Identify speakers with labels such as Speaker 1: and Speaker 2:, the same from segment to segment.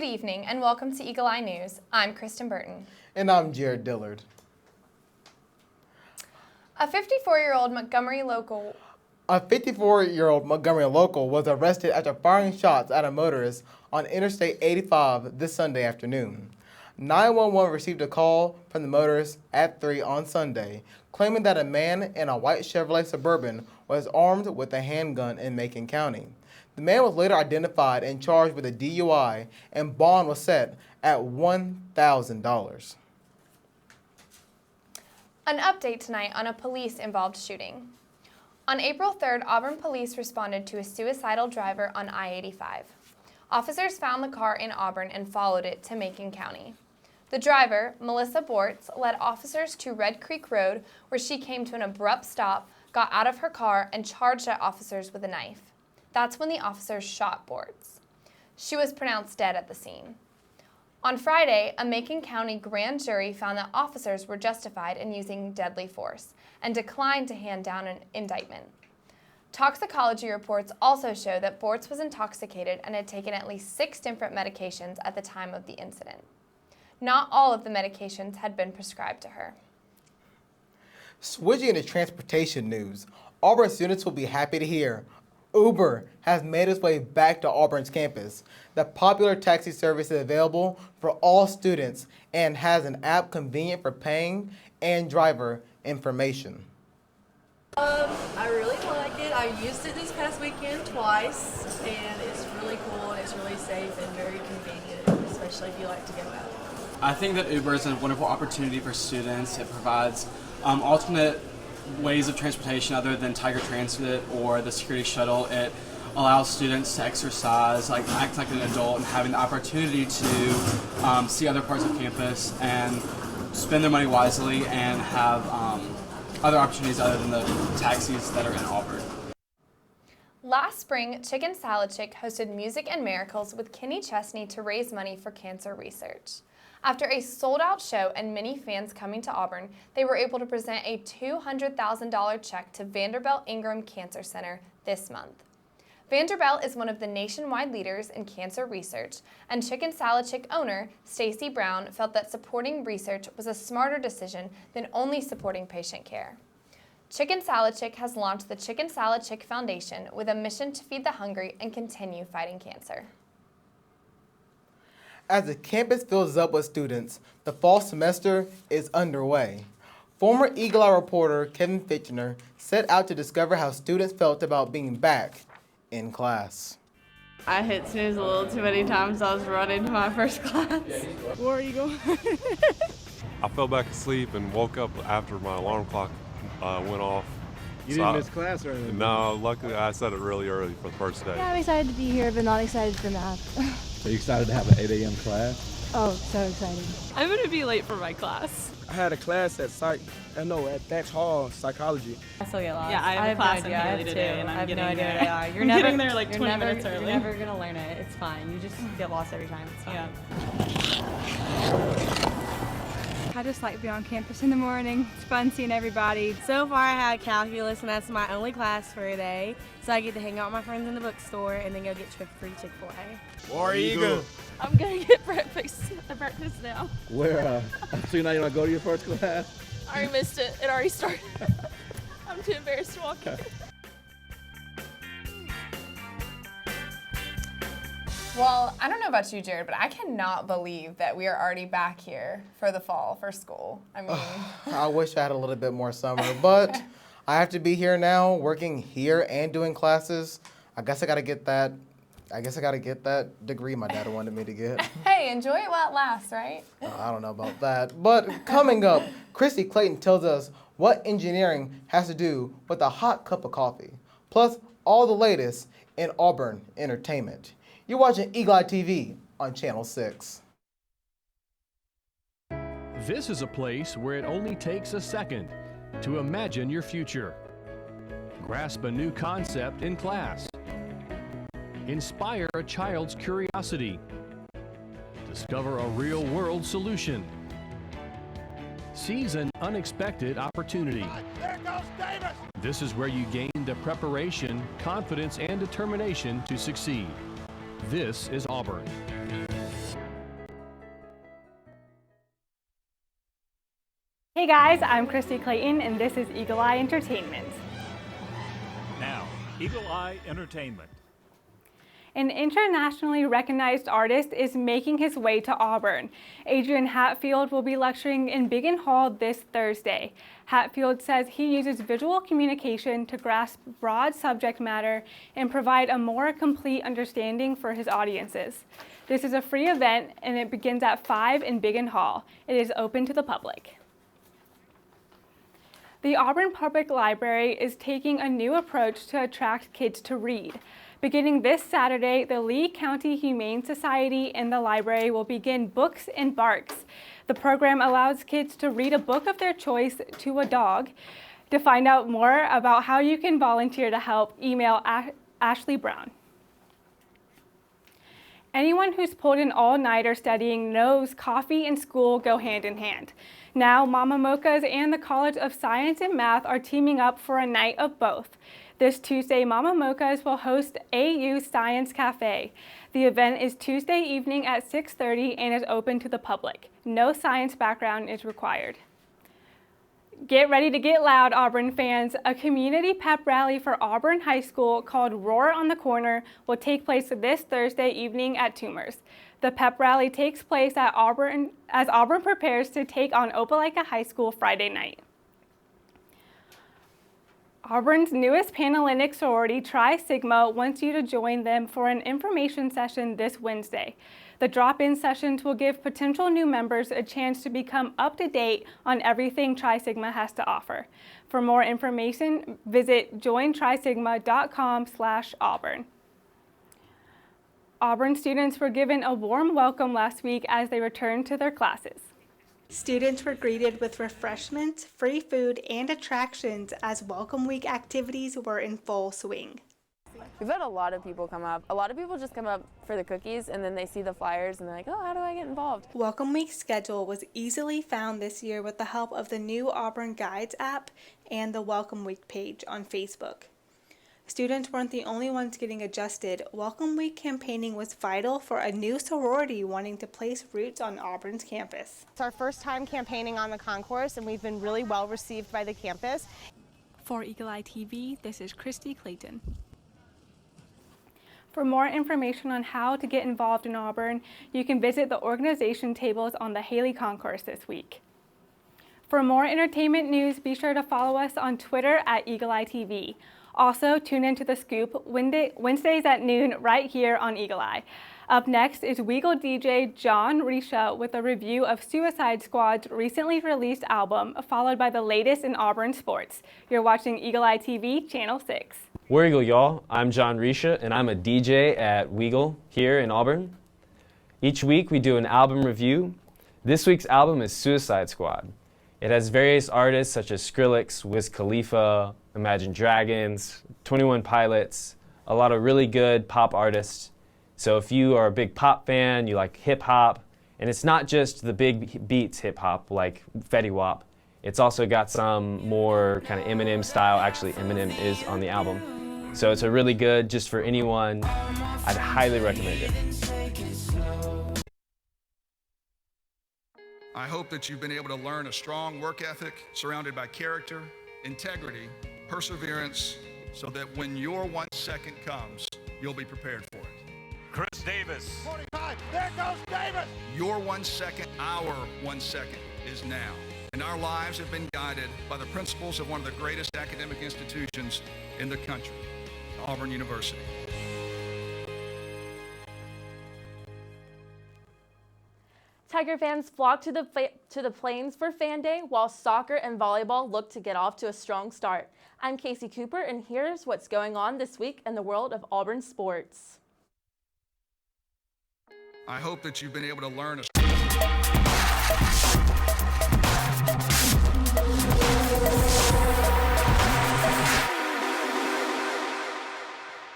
Speaker 1: Good evening and welcome to Eagle Eye News. I'm Kristen Burton.
Speaker 2: And I'm Jared Dillard.
Speaker 1: A 54-year-old Montgomery local
Speaker 2: was arrested after firing shots at a motorist on Interstate 85 this Sunday afternoon. 911 received a call from the motorist at 3 on Sunday, claiming that a man in a white Chevrolet Suburban was armed with a handgun in Macon County. The man was later identified and charged with a DUI, and bond was set at $1,000.
Speaker 1: An update tonight on a police-involved shooting. On April 3rd, Auburn police responded to a suicidal driver on I-85. Officers found the car in Auburn and followed it to Macon County. The driver, Melissa Bortz, led officers to Red Creek Road, where she came to an abrupt stop, got out of her car, and charged at officers with a knife. That's when the officers shot Bortz. She was pronounced dead at the scene. On Friday, a Macon County grand jury found that officers were justified in using deadly force and declined to hand down an indictment. Toxicology reports also show that Bortz was intoxicated and had taken at least 6 different medications at the time of the incident. Not all of the medications had been prescribed to her.
Speaker 2: Switching into transportation news, Auburn students will be happy to hear Uber has made its way back to Auburn's campus. The popular taxi service is available for all students and has an app convenient for paying and driver information.
Speaker 3: I really like it. I used it this past weekend twice, and it's really cool and it's really safe and very convenient, especially if you like to go out.
Speaker 4: I think that Uber is a wonderful opportunity for students. It provides alternate ways of transportation other than Tiger Transit or the security shuttle. It allows students to exercise, act like an adult, and having the opportunity to see other parts of campus and spend their money wisely and have other opportunities other than the taxis that are in Auburn.
Speaker 1: Last spring, Chicken Salad Chick hosted Music and Miracles with Kenny Chesney to raise money for cancer research. After a sold-out show and many fans coming to Auburn, they were able to present a $200,000 check to Vanderbilt Ingram Cancer Center this month. Vanderbilt is one of the nationwide leaders in cancer research, and Chicken Salad Chick owner, Stacy Brown, felt that supporting research was a smarter decision than only supporting patient care. Chicken Salad Chick has launched the Chicken Salad Chick Foundation with a mission to feed the hungry and continue fighting cancer.
Speaker 2: As the campus fills up with students, the fall semester is underway. Former Eagle Eye reporter Kevin Fitchner set out to discover how students felt about being back in class.
Speaker 5: I hit snooze a little too many times. I was running to my first class. Where are you going?
Speaker 6: I fell back asleep and woke up after my alarm clock went off.
Speaker 7: You didn't miss class or anything?
Speaker 6: No, luckily I set it really early for the first day.
Speaker 8: Yeah, I'm excited to be here, but not excited for math.
Speaker 7: Are you excited to have an 8 a.m. class?
Speaker 8: Oh, so excited.
Speaker 5: I'm going to be late for my class.
Speaker 9: I had a class at at Thatch Hall, psychology.
Speaker 5: I still get lost.
Speaker 10: Yeah, I have a class in Haley today, and I'm getting there. You're getting there like 20 minutes early.
Speaker 5: You're never going to learn it. It's fine. You just get lost every time. It's fine.
Speaker 10: Yeah.
Speaker 11: I just like being on campus in the morning. It's fun seeing everybody.
Speaker 12: So far I had calculus, and that's my only class for a day. So I get to hang out with my friends in the bookstore and then go get free Chick-fil-A.
Speaker 9: War Eagle.
Speaker 10: I'm going to get breakfast now.
Speaker 7: Where, so now you want to go to your first class?
Speaker 10: I already missed it. It already started. I'm too embarrassed to walk in.
Speaker 1: Well, I don't know about you, Jared, but I cannot believe that we are already back here for the fall for school. I mean,
Speaker 2: I wish I had a little bit more summer, but I have to be here now, working here and doing classes. I guess I got to get that degree my dad wanted me to get.
Speaker 1: Hey, enjoy it while it lasts, right?
Speaker 2: I don't know about that. But coming up, Christy Clayton tells us what engineering has to do with a hot cup of coffee, plus all the latest in Auburn entertainment. You're watching Eagle Eye TV on Channel 6.
Speaker 13: This is a place where it only takes a second to imagine your future. Grasp a new concept in class. Inspire a child's curiosity. Discover a real-world solution. Seize an unexpected opportunity.
Speaker 14: There goes Davis!
Speaker 13: This is where you gain the preparation, confidence, and determination to succeed. This is Auburn.
Speaker 11: Hey guys, I'm Christy Clayton and this is Eagle Eye Entertainment.
Speaker 14: Now, Eagle Eye Entertainment.
Speaker 11: An internationally recognized artist is making his way to Auburn. Adrian Hatfield will be lecturing in Biggin Hall this Thursday. Hatfield says he uses visual communication to grasp broad subject matter and provide a more complete understanding for his audiences. This is a free event and it begins at 5 in Biggin Hall. It is open to the public. The Auburn Public Library is taking a new approach to attract kids to read. Beginning this Saturday, the Lee County Humane Society and the library will begin Books and Barks. The program allows kids to read a book of their choice to a dog. To find out more about how you can volunteer to help, email Ashley Brown. Anyone who's pulled an all-nighter studying knows coffee and school go hand in hand. Now, Mama Mochas and the College of Science and Math are teaming up for a night of both. This Tuesday, Mama Mochas will host AU Science Cafe. The event is Tuesday evening at 6:30 and is open to the public. No science background is required. Get ready to get loud, Auburn fans. A community pep rally for Auburn High School called Roar on the Corner will take place this Thursday evening at Toomer's. The pep rally takes place at Auburn as Auburn prepares to take on Opelika High School Friday night. Auburn's newest Panhellenic sorority, Tri Sigma, wants you to join them for an information session this Wednesday. The drop-in sessions will give potential new members a chance to become up to date on everything Tri Sigma has to offer. For more information, visit jointrisigma.com/Auburn. Auburn students were given a warm welcome last week as they returned to their classes.
Speaker 15: Students were greeted with refreshments, free food, and attractions as Welcome Week activities were in full swing.
Speaker 16: We've had a lot of people come up. A lot of people just come up for the cookies and then they see the flyers and they're like, oh, how do I get involved?
Speaker 15: Welcome Week's schedule was easily found this year with the help of the new Auburn Guides app and the Welcome Week page on Facebook. Students weren't the only ones getting adjusted. Welcome Week campaigning was vital for a new sorority wanting to place roots on Auburn's campus.
Speaker 17: It's our first time campaigning on the concourse and we've been really well received by the campus.
Speaker 11: For Eagle Eye TV, this is Christy Clayton. For more information on how to get involved in Auburn, you can visit the organization tables on the Haley Concourse this week. For more entertainment news, be sure to follow us on Twitter at Eagle Eye TV. Also, tune into The Scoop Wednesdays at noon right here on Eagle Eye. Up next is Weagle DJ John Risha with a review of Suicide Squad's recently released album, followed by the latest in Auburn sports. You're watching Eagle Eye TV, Channel 6.
Speaker 18: We're Eagle, y'all. I'm John Risha, and I'm a DJ at Weagle here in Auburn. Each week we do an album review. This week's album is Suicide Squad. It has various artists such as Skrillex, Wiz Khalifa, Imagine Dragons, 21 Pilots, a lot of really good pop artists. So if you are a big pop fan, you like hip hop, and it's not just the big beats hip hop like Fetty Wap. It's also got some more kind of Eminem style. Actually, Eminem is on the album. So it's a really good, just for anyone, I'd highly recommend it.
Speaker 19: I hope that you've been able to learn a strong work ethic surrounded by character, integrity, perseverance, so that when your 1 second comes, you'll be prepared for it.
Speaker 14: Chris Davis.
Speaker 19: 45, there goes Davis! Your 1 second, our 1 second is now. And our lives have been guided by the principles of one of the greatest academic institutions in the country, Auburn University.
Speaker 20: Tiger fans flock to the Plains for Fan Day, while soccer and volleyball look to get off to a strong start. I'm Casey Cooper, and here's what's going on this week in the world of Auburn sports.
Speaker 19: I hope that you've been able to learn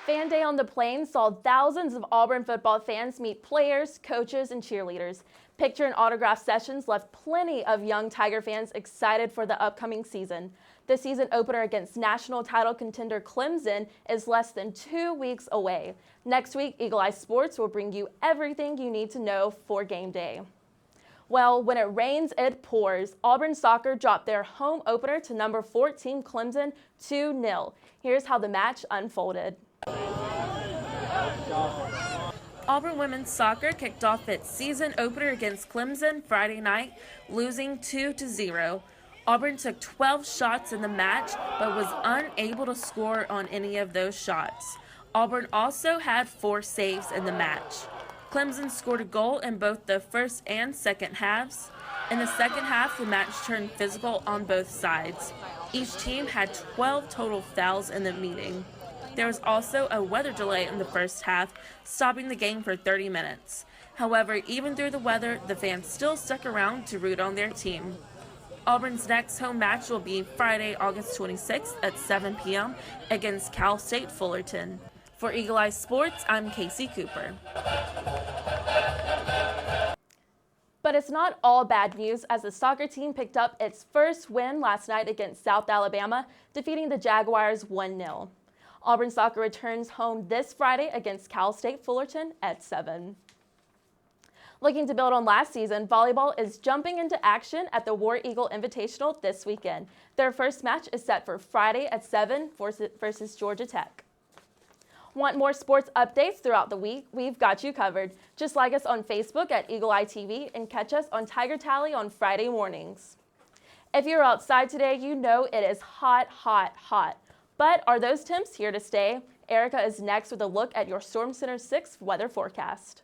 Speaker 20: Fan Day on the Plains saw thousands of Auburn football fans meet players, coaches, and cheerleaders. Picture and autograph sessions left plenty of young Tiger fans excited for the upcoming season. The season opener against national title contender Clemson is less than 2 weeks away. Next week, Eagle Eye Sports will bring you everything you need to know for game day. Well, when it rains, it pours. Auburn soccer dropped their home opener to number 14 Clemson 2-0. Here's how the match unfolded. Auburn women's soccer kicked off its season opener against Clemson Friday night, losing 2-0. Auburn took 12 shots in the match, but was unable to score on any of those shots. Auburn also had 4 saves in the match. Clemson scored a goal in both the first and second halves. In the second half, the match turned physical on both sides. Each team had 12 total fouls in the meeting. There was also a weather delay in the first half, stopping the game for 30 minutes. However, even through the weather, the fans still stuck around to root on their team. Auburn's next home match will be Friday, August 26th at 7 p.m. against Cal State Fullerton. For Eagle Eye Sports, I'm Casey Cooper. But it's not all bad news, as the soccer team picked up its first win last night against South Alabama, defeating the Jaguars 1-0. Auburn soccer returns home this Friday against Cal State Fullerton at 7. Looking to build on last season, volleyball is jumping into action at the War Eagle Invitational this weekend. Their first match is set for Friday at 7 versus Georgia Tech. Want more sports updates throughout the week? We've got you covered. Just like us on Facebook at Eagle Eye TV and catch us on Tiger Tally on Friday mornings. If you're outside today, you know it is hot, hot, hot. But are those temps here to stay? Erica is next with a look at your Storm Center 6 weather forecast.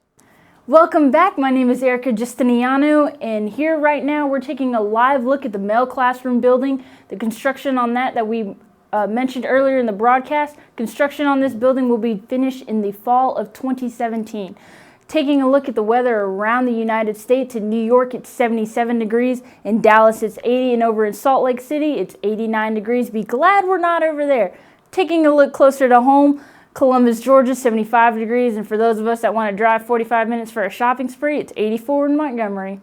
Speaker 21: Welcome back. My name is Erica Justiniano, and here right now we're taking a live look at the Mel Classroom building. The construction on that we mentioned earlier in the broadcast. Construction on this building will be finished in the fall of 2017. Taking a look at the weather around the United States, in New York it's 77 degrees, in Dallas it's 80, and over in Salt Lake City it's 89 degrees. Be glad we're not over there. Taking a look closer to home, Columbus, Georgia, 75 degrees, and for those of us that want to drive 45 minutes for a shopping spree, it's 84 in Montgomery.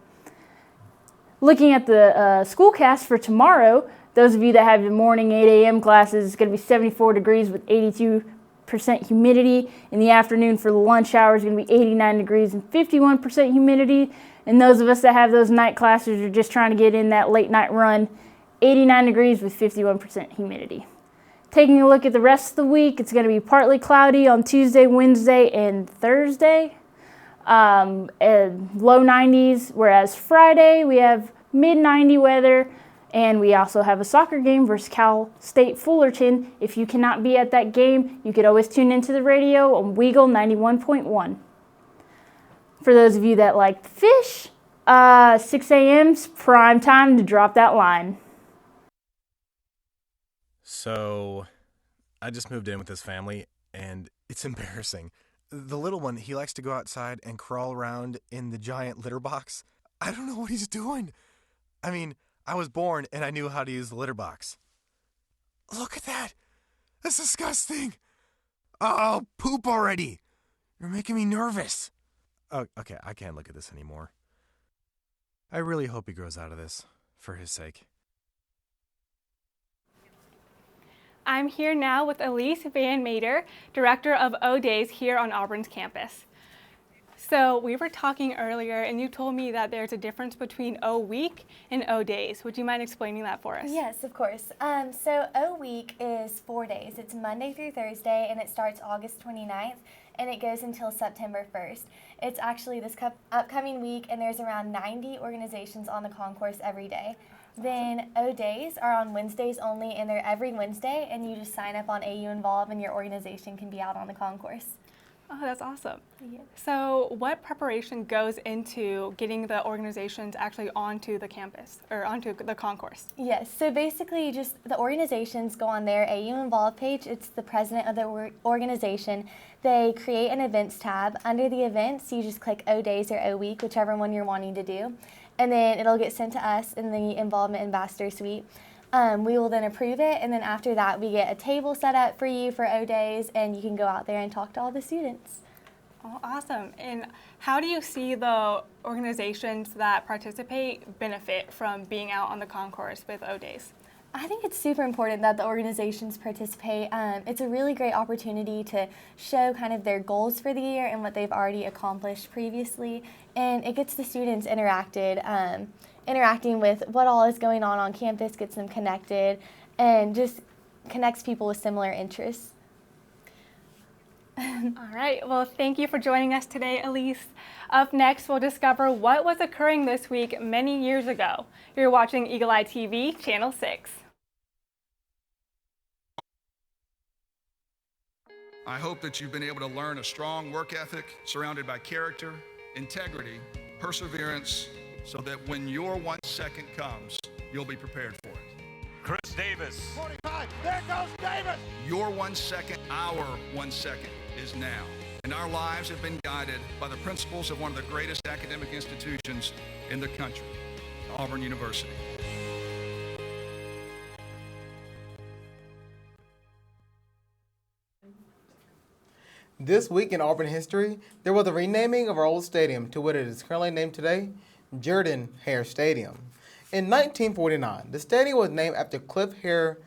Speaker 21: Looking at the schoolcast for tomorrow, those of you that have your morning 8 a.m. classes, it's going to be 74 degrees with 82% humidity. In the afternoon for the lunch hour is going to be 89 degrees and 51% humidity. And those of us that have those night classes are just trying to get in that late night run, 89 degrees with 51% humidity. Taking a look at the rest of the week, it's going to be partly cloudy on Tuesday, Wednesday, and Thursday. And low 90s, whereas Friday we have mid 90 weather. And we also have a soccer game versus Cal State Fullerton. If you cannot be at that game, you could always tune into the radio on Weagle 91.1. For those of you that like fish, 6 a.m.'s prime time to drop that line.
Speaker 22: So, I just moved in with this family, and it's embarrassing. The little one, he likes to go outside and crawl around in the giant litter box. I don't know what he's doing. I mean, I was born and I knew how to use the litter box. Look at that. That's disgusting. Oh, poop already. You're making me nervous. Oh, okay, I can't look at this anymore. I really hope he grows out of this, for his sake.
Speaker 11: I'm here now with Elise Van Mater, Director of O-Days here on Auburn's campus. So we were talking earlier and you told me that there's a difference between O-Week and O-Days. Would you mind explaining that for us?
Speaker 23: Yes, of course. So O-Week is 4 days. It's Monday through Thursday and it starts August 29th and it goes until September 1st. It's actually this upcoming week and there's around 90 organizations on the concourse every day. Then O-Days are on Wednesdays only and they're every Wednesday and you just sign up on AU Involve and your organization can be out on the concourse.
Speaker 11: Oh, that's awesome.
Speaker 23: Yeah.
Speaker 11: So what preparation goes into getting the organizations actually onto the campus or onto the concourse?
Speaker 23: Yes, so basically just the organizations go on their AU Involve page. It's the president of the organization. They create an events tab. Under the events, you just click O-Days or O-Week, whichever one you're wanting to do. And then it'll get sent to us in the Involvement Ambassador Suite. We will then approve it, and then after that we get a table set up for you for O-Days, and you can go out there and talk to all the students.
Speaker 11: Oh, awesome. And how do you see the organizations that participate benefit from being out on the concourse with O-Days?
Speaker 23: I think it's super important that the organizations participate. It's a really great opportunity to show kind of their goals for the year and what they've already accomplished previously, and it gets the students interacting with what all is going on campus, gets them connected, and just connects people with similar interests.
Speaker 11: All right, well, thank you for joining us today, Elise. Up next, we'll discover what was occurring this week many years ago. You're watching Eagle Eye TV, Channel 6.
Speaker 19: I hope that you've been able to learn a strong work ethic surrounded by character, integrity, perseverance, so that when your 1 second comes, you'll be prepared for it.
Speaker 14: Chris Davis.
Speaker 19: 45, there goes Davis! Your 1 second, our 1 second is now. And our lives have been guided by the principles of one of the greatest academic institutions in the country, Auburn University.
Speaker 2: This week in Auburn history, there was a renaming of our old stadium to what it is currently named today, Jordan-Hare Stadium. In 1949, the stadium was named after Cliff Hare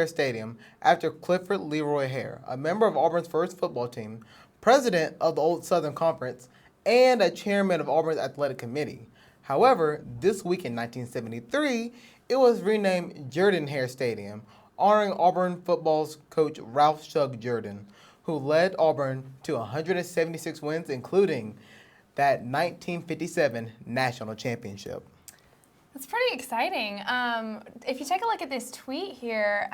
Speaker 2: Stadium after Clifford Leroy Hare, a member of Auburn's first football team, president of the Old Southern Conference, and a chairman of Auburn's athletic committee. However, this week in 1973, it was renamed Jordan-Hare Stadium, honoring Auburn football's coach Ralph Shug Jordan, who led Auburn to 176 wins, including that 1957 national championship.
Speaker 1: That's pretty exciting. If you take a look at this tweet here,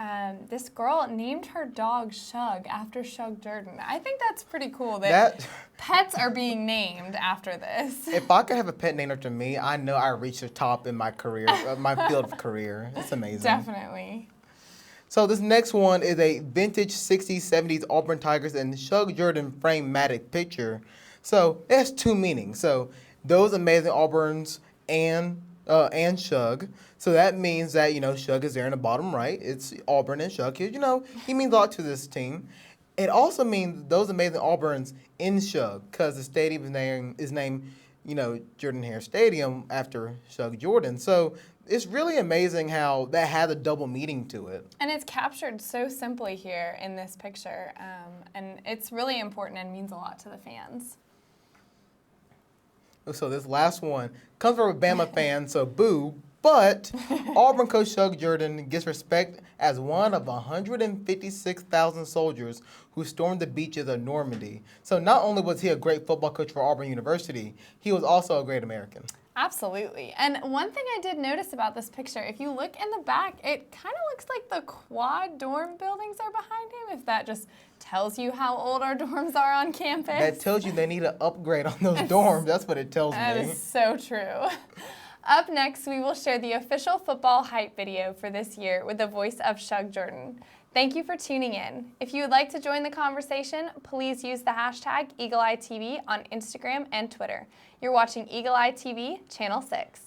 Speaker 1: this girl named her dog Shug after Shug Jordan. I think that's pretty cool that pets are being named after this.
Speaker 2: If I could have a pet named after me, I know I reached the top in my career, my field of career. It's amazing.
Speaker 1: Definitely.
Speaker 2: So this next one is a vintage 60s, 70s Auburn Tigers and Shug Jordan frame-matic picture. So it has two meanings. So those amazing Auburns and Shug. So that means that, Shug is there in the bottom right. It's Auburn and Shug. He means a lot to this team. It also means those amazing Auburns in Shug, because the stadium is named, Jordan-Hare Stadium after Shug Jordan. So it's really amazing how that has a double meaning to it.
Speaker 1: And it's captured so simply here in this picture. And it's really important and means a lot to the fans.
Speaker 2: So this last one comes from a Bama fan, so boo, but Auburn coach Shug Jordan gets respect as one of 156,000 soldiers who stormed the beaches of Normandy. So not only was he a great football coach for Auburn University, he was also a great American.
Speaker 1: Absolutely. And one thing I did notice about this picture, if you look in the back, it kind of looks like the quad dorm buildings are behind him, if that just tells you how old our dorms are on campus.
Speaker 2: That tells you they need an upgrade on those dorms. That's what it tells me.
Speaker 1: That is so true. Up next, we will share the official football hype video for this year with the voice of Shug Jordan. Thank you for tuning in. If you would like to join the conversation, please use the hashtag EagleEyeTV on Instagram and Twitter. You're watching Eagle Eye TV, Channel 6.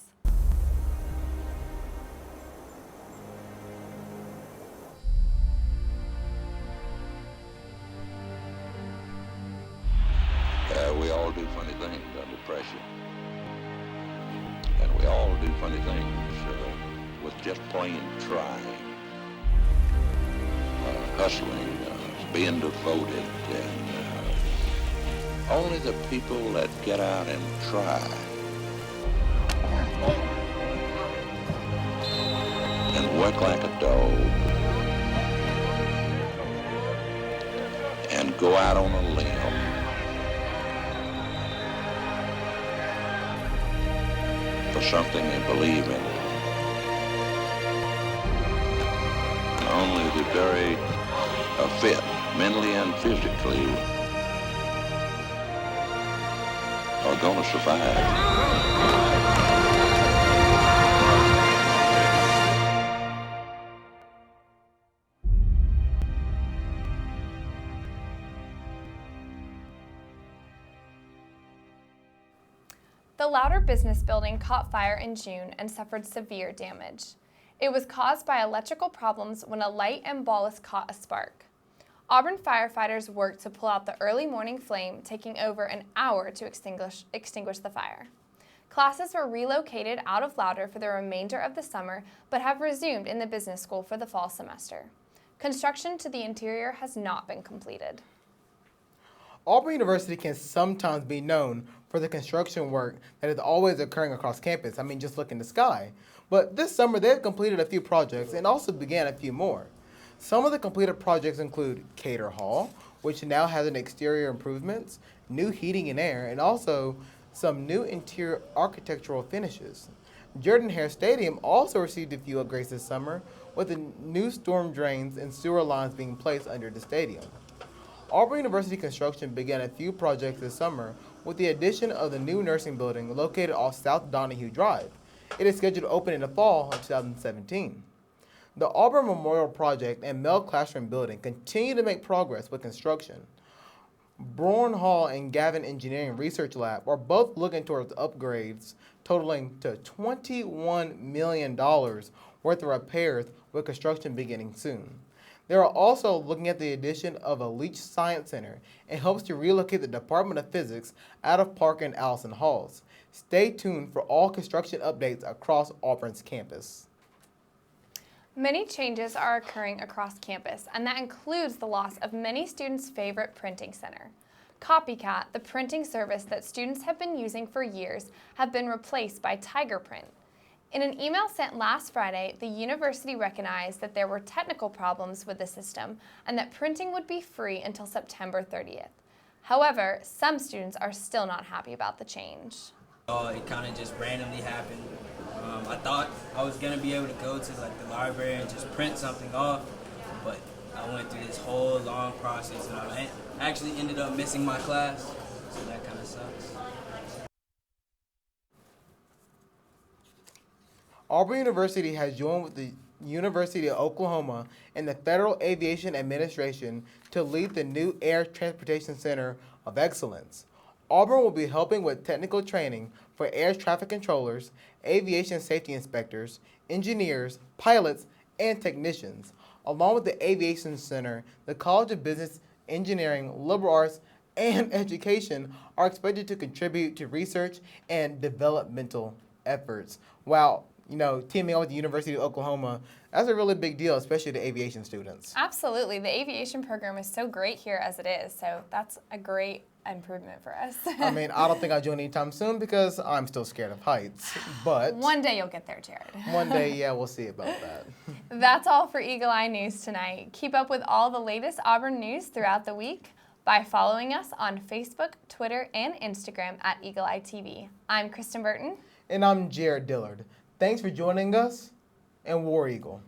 Speaker 3: We all do funny things under pressure. And we all do funny things with just plain trying. Hustling, being devoted, and only the people that get out and try and work like a dog and go out on a limb for something they believe in. And only the very fit, mentally and physically, are going to survive.
Speaker 1: The Louder Business Building caught fire in June and suffered severe damage. It was caused by electrical problems when a light and ballast caught a spark. Auburn firefighters worked to pull out the early morning flame, taking over an hour to extinguish the fire. Classes were relocated out of Louder for the remainder of the summer, but have resumed in the business school for the fall semester. Construction to the interior has not been completed.
Speaker 2: Auburn University can sometimes be known for the construction work that is always occurring across campus. I mean, just look in the sky. But this summer, they've completed a few projects and also began a few more. Some of the completed projects include Cater Hall, which now has an exterior improvements, new heating and air, and also some new interior architectural finishes. Jordan Hare Stadium also received a few upgrades this summer, with the new storm drains and sewer lines being placed under the stadium. Auburn University construction began a few projects this summer with the addition of the new nursing building located off South Donahue Drive. It is scheduled to open in the fall of 2017. The Auburn Memorial Project and Mel Classroom Building continue to make progress with construction. Bourne Hall and Gavin Engineering Research Lab are both looking towards upgrades totaling to $21 million worth of repairs with construction beginning soon. They are also looking at the addition of a Leach Science Center and hopes to relocate the Department of Physics out of Parker and Allison Halls. Stay tuned for all construction updates across Auburn's campus.
Speaker 1: Many changes are occurring across campus, and that includes the loss of many students' favorite printing center. Copycat, the printing service that students have been using for years, have been replaced by Tiger Print. In an email sent last Friday, the university recognized that there were technical problems with the system and that printing would be free until September 30th. However, some students are still not happy about the change.
Speaker 4: It kind of just randomly happened. I thought I was going to be able to go to the library and just print something off, but I went through this whole long process and I actually ended up missing my class, so that kind of sucks.
Speaker 2: Auburn University has joined with the University of Oklahoma and the Federal Aviation Administration to lead the new Air Transportation Center of Excellence. Auburn will be helping with technical training for air traffic controllers, aviation safety inspectors, engineers, pilots, and technicians. Along with the Aviation Center, the College of Business, Engineering, Liberal Arts, and Education are expected to contribute to research and developmental efforts. Wow. Teaming up with the University of Oklahoma, that's a really big deal, especially to aviation students.
Speaker 1: Absolutely. The aviation program is so great here as it is, so that's a great improvement for us.
Speaker 2: I mean, I don't think I'll join anytime soon because I'm still scared of heights, but...
Speaker 1: One day you'll get there, Jared.
Speaker 2: One day, yeah, we'll see about that.
Speaker 1: That's all for Eagle Eye News tonight. Keep up with all the latest Auburn news throughout the week by following us on Facebook, Twitter, and Instagram at Eagle Eye TV. I'm Kristen Burton.
Speaker 2: And I'm Jared Dillard. Thanks for joining us, and War Eagle.